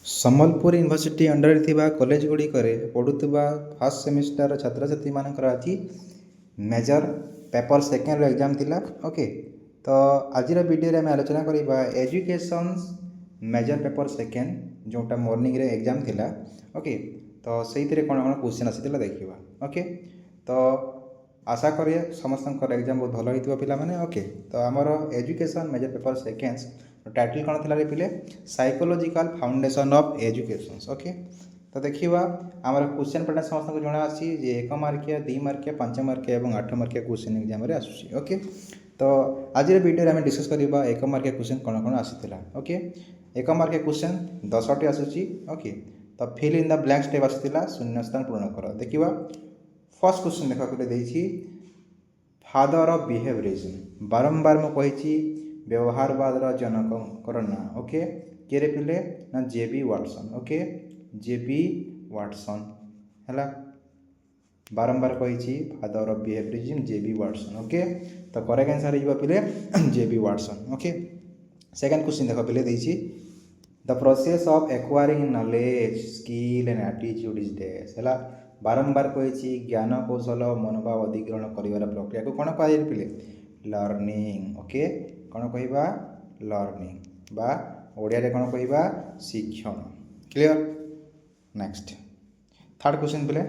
Sambalpur university ଅଣ୍ଡରରେ ଥିବା college ଗୁଡ଼ିକରେ ପଢ଼ୁଥିବା ଫାର୍ଷ୍ଟ ସେମିଷ୍ଟାର ଛାତ୍ରଛାତ୍ରୀମାନଙ୍କର ଆଜି ମେଜର ପେପର ସେକେଣ୍ଡର ଏକ୍ଜାମ୍ ଥିଲା। ଓକେ, ତ ଆଜିର ଭିଡ଼ିଓରେ ଆମେ ଆଲୋଚନା କରିବା ଏଜୁକେସନ୍ସ ମେଜର ପେପର ସେକେଣ୍ଡ ଯେଉଁଟା ମର୍ଣ୍ଣିଂରେ ଏକ୍ଜାମ୍ ଥିଲା। ଓକେ, ତ ସେଇଥିରେ କ'ଣ କ'ଣ କ୍ୱେଶ୍ଚିନ୍ ଆସିଥିଲା ଦେଖିବା। ଓକେ, ତ ଆଶା କରେ ସମସ୍ତଙ୍କର ଏକ୍ଜାମ୍ ବହୁତ ଭଲ ହୋଇଥିବ ପିଲାମାନେ। ଓକେ, ତ ଆମର education major paper second title कौन थी पिले psychological foundation of education. Okay, तो देखिए आमर क्वेश्चन पैटर्न समस्त को जना आसी जे 1 मार्किया 2 मार्किया 5 मार्किया और 8 मार्किया क्वेश्चन एग्जाम रे आसुची। ओके, तो आज वीडियो में डिस्कस करबा 1 मार्किया क्वेश्चन कौन कौन आसीथिला। ओके, 1 मार्किया क्वेश्चन 10 टी आसुची। ओके, तो fill in the blank step आसीथिला शून्य स्थान पूर्ण कर। देखिबा फर्स्ट क्वेश्चन देखा को देछि फादर ऑफ बिहेवियरिज्म बारंबार मु कहिछि व्यवहारवाद जनक ना। ओके, किए पिले ना JB Watson. Okay, JB Watson है बारंबार कही father of behaviourism JB Watson. Okay, तो करेक्ट आंसर हो पिले JB Watson. Okay, second question देख पिले देछि the process of acquiring knowledge skill and attitude is डेस है बारंबार कही ज्ञान कौशल मनोभाव अधिग्रहण कर प्रक्रिया को कौन कह पिले लर्निंग। ओके, कौन कहवा लर्निंग बा ओडिया रे कौन कहवा शिक्षण। क्लियर। नेक्स्ट थर्ड क्वेश्चन पिले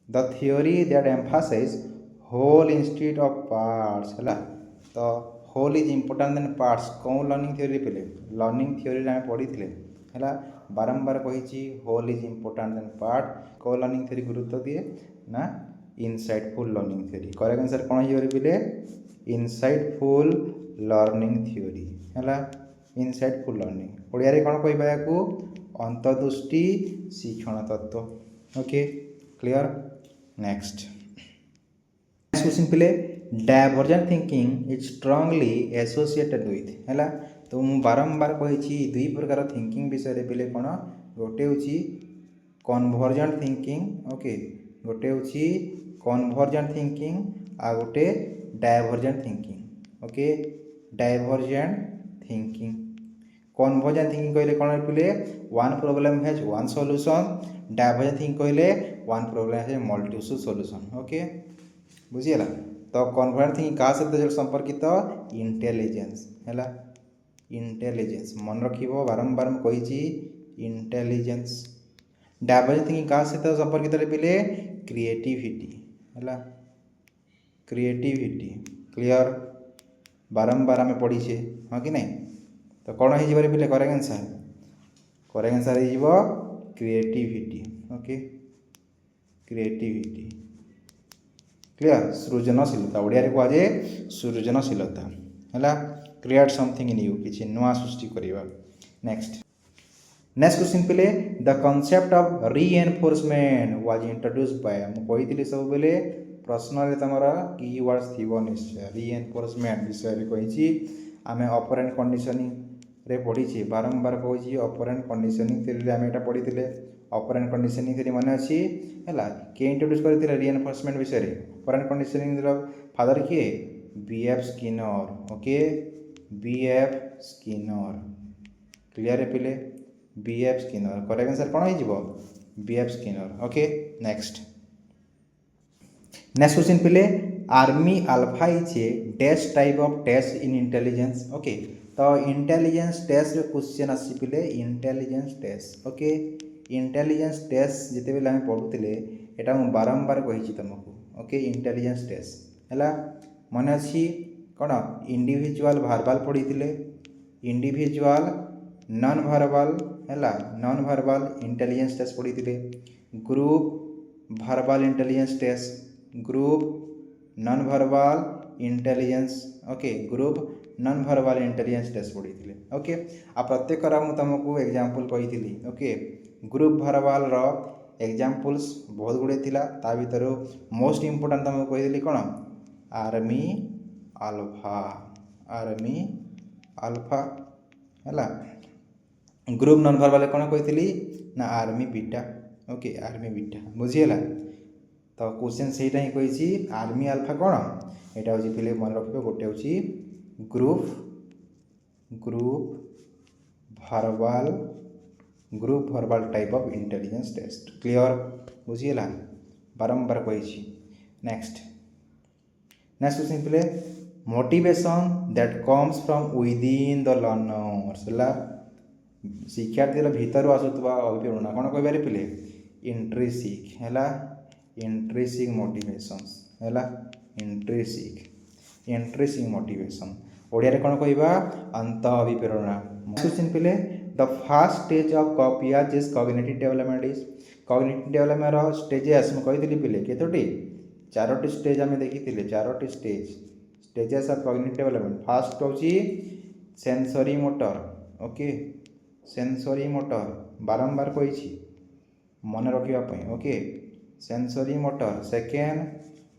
the theory that emphasize whole instead of parts है तो whole is important then parts कौन लर्निंग थियोरी पिले लर्निंग थियोरी आम पढ़ी थे है बारंबार कही whole is important then part कौन लर्निंग थियोरी गुरुत्व दिए ना insightful learning theory. Correct answer कौन हो पिले इनसाइटफुल लर्निंग थियोरी है इनसाइटफुल लर्निंग ओडिया रे कौन कहबा याकू अंतर्दृष्टि शिक्षण तत्व। Okay, clear. नेक्स्ट क्वेश्चन पिले divergent thinking is strongly associated with है तो मु बारंबार कही दुई प्रकार थिंकिंग विषय पिले कौन गोटे हूँ कन्वर्जेंट थिंकिंग। ओके, गोटे हूँ कन्वर्जेंट थिंकिंग आ गोटे divergent thinking. Okay, divergent thinking convergent thinking कहले कौन पिले one problem has one solution divergent thinking कहले one problem has multiple solution. Okay, बुझीगला। तो कन्वर्जेंट थिंकिंग क्या सहित संपर्कित इंटेलिजेंस है इंटेलिजेंस मन रखिबो बारंबार कही इंटेलिजेंस। डायवर्जेंट थिंकिंग क्या सहित संपर्कित पिले क्रिएटिविटी है क्रिएटिविटी। क्लियर। बारंबार आम पढ़ीचे हाँ कि नहीं तो कौन हो पिले करेक्ट आंसर हो क्रिएटिविटी। Okay, creativity. क्लियर। सृजनशीलता ओडिया रे कह जाए सृजनशीलता है क्रिएट समथिंग न्यू किसी नुआ सृष्टि करवा। नेक्स्ट क्वेश्चन पिले the concept of reinforcement was introduced by मुझे कही सब बेले प्रश्न तुम कीवर्ड्स थी निश्चय रीएनफोर्समेंट विषय कही आम ऑपरेंट कंडीशनिंग रे पढ़ी बारंबार कही ऑपरेंट कंडीशनिंग थ्योरी आम यहाँ पढ़ी थे ऑपरेंट कंडीशनिंग थ्योरी मन अच्छी है किए इंट्रोड्यूस करते रीएनफोर्समेंट विषय ऑपरेंट कंडीशनिंग फादर किए B F Skinner. Okay, B F Skinner. Clear है पिले बीएफ स्किनर करेक्ट आंसर कौन हो B F Skinner. Okay, next question पिले Army Alpha is a dash type of test in intelligence. Okay, तो intelligence test question आसी पिले intelligence test. Okay, intelligence test जिते बेले आम पढ़ुले यहाँ मुझे बारंबार कही तुमको। ओके, इंटेलिजेंस टेस्ट है मन अच्छी कौन इंडिविजुअल वर्बल पढ़ी थे इंडिविजुअल नॉन वर्बल है नॉन वर्बल इंटेलिजेंस टेस्ट पढ़ी थे group verbal intelligence test group non verbal intelligence. Okay, group non verbal intelligence test पढ़ी थे। ओके, आ प्रत्येक मुझे तुमको एग्जांपल कही। ओके, ग्रुप वर्बल रो एग्जांपल्स बहुत गुड़े थिला ता भीतर मोस्ट इंपोर्टेंट तुमको कही कौन आर्मी अल्फा है ग्रुप नॉन वर्बल कौन कही ना Army Beta. Okay, Army Beta बुझीगला। तो क्वेश्चन से ही कही आर्मी अल्फा कौन यहाँ हूँ पिले मन रखिए गोटे हूँ group verbal group verbal type of intelligence test clear बुझीगला बारंबार कही नेक्स्ट नेक्स्ट क्वेश्चन प्ले motivation that comes from within the learners है शिक्षार्थी भीतर आसुवा अभिप्रेरणा कौन कह पिले इंट्रिसिक है इंट्रिसिक मोटिवेशन है इंट्रिसिक मोटिवेशन ओडिया कौन कहवा अंत अभिप्रेरणा क्वेश्चन पिले the first stage of Piaget's is cognitive development is cognitive development stages मुझे पिले केतोटी चारोटी स्टेज आम देखी चारोटी stages of cognitive development first हूँ sensory motor okay sensory motor बारंबार कही मन रखापी okay sensory motor second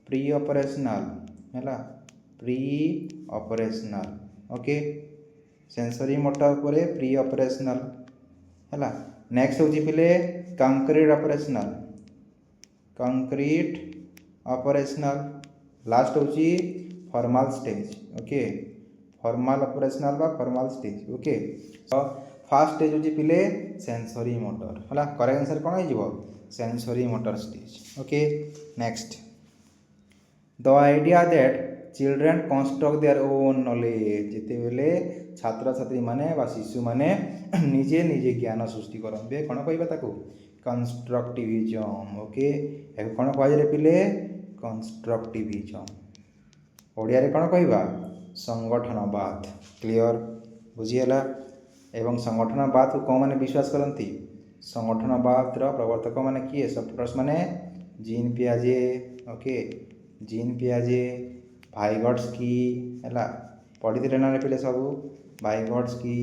pre operational है pre operational okay sensory motor पर प्री ऑपरेशनल है नेक्स्ट हूँ पिले कंक्रीट ऑपरेशनल लास्ट हूँ formal stage okay formal operational बा फॉर्मल स्टेज ओके तो फास्ट स्टेज हूँ पिले सेंसरी मोटर है करेक्ट आंसर कौन हो sensory motor stage okay next the idea that children construct their own knowledge जिते बेले छात्र छात्री माने बा शिशु माने निजे निजे ज्ञान सृष्टि करते कौन कहता कंस्ट्रक्टिविजम ओके कौन कह पिले कंस्ट्रक्टिविजम ओडिया रे कौन कहवा संगठनवाद क्लियर बुझीगला एवं संगठनवाद को कौन मैंने विश्वास करती संगठनवाद प्रवर्तक मैंने किए सपोर्टर्स माने जीन पियाजे ओके जीन पियाजे वाइगॉट्स्की है पढ़ी थे ना पिले सब वाइगॉट्स्की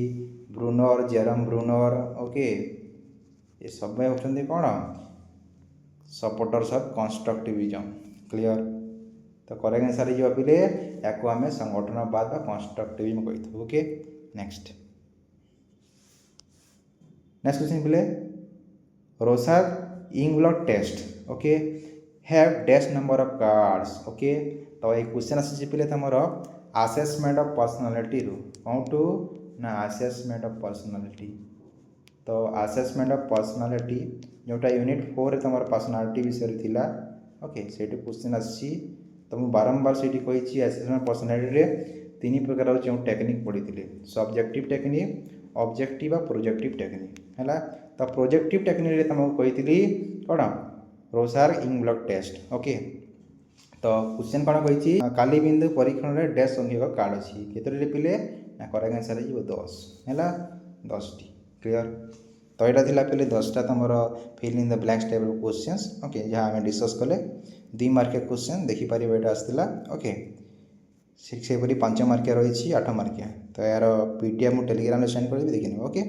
ब्रूनर जेरम ब्रूनर ओके ये सब होती कौन सपोर्टर्स ऑफ कंस्ट्रक्टिविजम क्लियर तो करेक्ट आंसर ये पिले या आम संगठनवाद कंस्ट्रक्टिविजम कही ओके नेक्स्ट क्वेश्चन पिले Rorschach inkblot test okay have dash number of cards okay तो ये क्वेश्चन आसी पिले तुमर असेसमेंट ऑफ पर्सनालिटी रू कौन टू ना असेसमेंट ऑफ पर्सनालिटी तो असेसमेंट ऑफ पर्सनालिटी जोटा यूनिट 4 तुम पर्सनालिटी विषय थिला ओके से क्वेश्चन आसी तो मुझे बारंबार से कही असेसमेंट पर्सनालिटी तीन प्रकार जो टेक्निक पढ़ी सब्जेक्टिव टेक्निक ऑब्जेक्टिव और प्रोजेक्टिव टेक्निक है तो प्रोजेक्टिव टेक्निक तुमको कही कौन रोसार इंगब्लड टेस्ट ओके तो क्वेश्चन कौन कही काली बिंदु परीक्षण में डैश संख्यक कार्ड अच्छी केतोटी पिले ना करेक्ट आंसर हो 10 है 10 टी क्लियर तो यहाँ था पिले 10टा तुम fill in the blanks type of questions okay जहाँ आम डिस्कस कले 2 मार्किया क्वेश्चन देखिपर ये आसाला ओके से 5 मार्किया रही 8 मार्किया तो यार पीडीएफ मुझे टेलीग्राम सेंड कर देखने ओके।